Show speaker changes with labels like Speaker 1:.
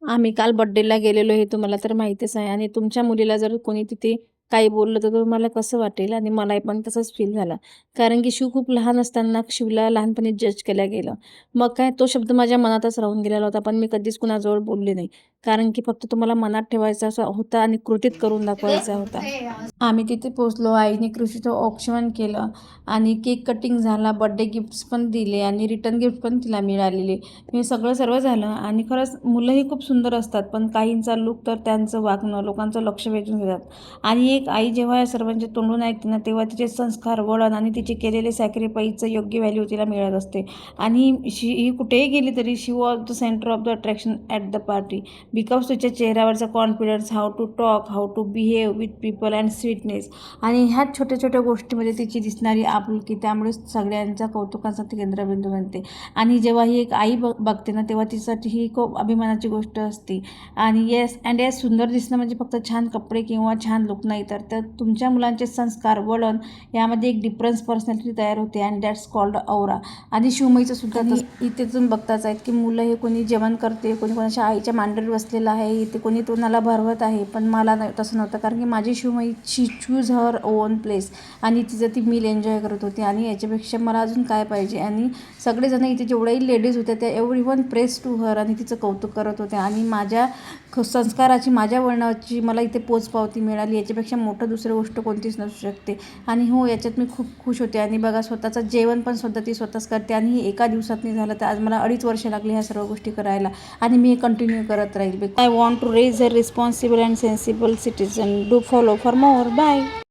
Speaker 1: आम्ही काल बर्थडेला गेलेलो हे तुम्हाला तर माहितीच आहे आणि तुमच्या मुलीला जर कोणी तिथे काही बोललं तर तुम्हाला कसं वाटेल आणि मलाही पण तसंच फील झालं. कारण की शिव खूप लहान असताना शिवला लहानपणी जज केलं गेलं. मग काय तो शब्द माझ्या मनातच राहून गेलेला होता. पण मी कधीच कुणाजवळ बोलले नाही. कारण की फक्त तो मला मनात ठेवायचा असा होता आणि कृतीत करून दाखवायचा होता. आम्ही तिथे पोहोचलो. आईने कृषीचं औक्षण केलं आणि केक कटिंग झाला, बर्थडे गिफ्ट्स पण दिले आणि रिटर्न गिफ्ट पण तिला मिळालेले. हे सगळं सर्व झालं आणि खरंच मुलंही खूप सुंदर असतात, पण काहींचा लूक तर त्यांचं वागणं लोकांचं लक्ष वेधून घेतात आणि एक आई जेव्हा या सर्वांचे तोंडून ऐकते ना, तेव्हा तिचे संस्कार, वळण आणि तिचे केलेले सॅक्रिफाईसचं योग्य व्हॅल्यू तिला मिळत असते. आणि ही कुठेही गेली तरी she was the centre of the attraction at the party because तिच्या चेहऱ्यावरचा confidence, how to talk, how to behave with people and sweetness आणि ह्याच छोट्या छोट्या गोष्टीमध्ये तिची दिसणारी आपुलकी त्यामुळे सगळ्यांच्या कौतुकासाठी केंद्रबिंदू बनते. आणि जेव्हा ही एक आई बघते ना, तेव्हा तिच्यासाठी ही खूप अभिमानाची गोष्ट असते. आणि येस सुंदर दिसणं म्हणजे फक्त छान कपडे किंवा छान लुक नाही, तर तुमच्या मुलांचे संस्कार, वळण यामध्ये एक डिफरन्स पर्सनॅलिटी तयार होते अँड दॅट्स कॉल्ड औरा. आणि शिवमयीचं सुद्धा इथे तुम्ही बघताच आहेत की मुलं हे कोणी जेवण करते, कोणी कोणाच्या आईच्या मांडीवर बसलेलं आहे, इथे कोणी कोणाला भरवत आहे, पण मला तसं नव्हतं. कारण की माझी शिवमयी शी चूज हर ओन प्लेस आणि तिचं ती मील एन्जॉय करत होती आणि याच्यापेक्षा मला अजून काय पाहिजे. आणि सगळेजण इथे जेवढ्याही लेडीज होत्या त्या एव्हरीवन प्रेस टू हर आणि तिचं कौतुक करत होत्या आणि माझ्या संस्काराची, माझ्या वळणाची मला इथे पोचपावती मिळाली. याच्यापेक्षा मोठं दुसरी गोष्ट कोणतीच नसू शकते. आणि हो, याच्यात मी खूप खुश होते. आणि बघा, स्वतःचं जेवण पण ती स्वतःच करते आणि एका दिवसात नाही झालं, तर आज मला 2.5 वर्ष लागली ह्या सर्व गोष्टी करायला आणि मी हे कंटिन्यू करत राहील. I want to raise a responsible and sensible citizen. Do follow for more. Bye.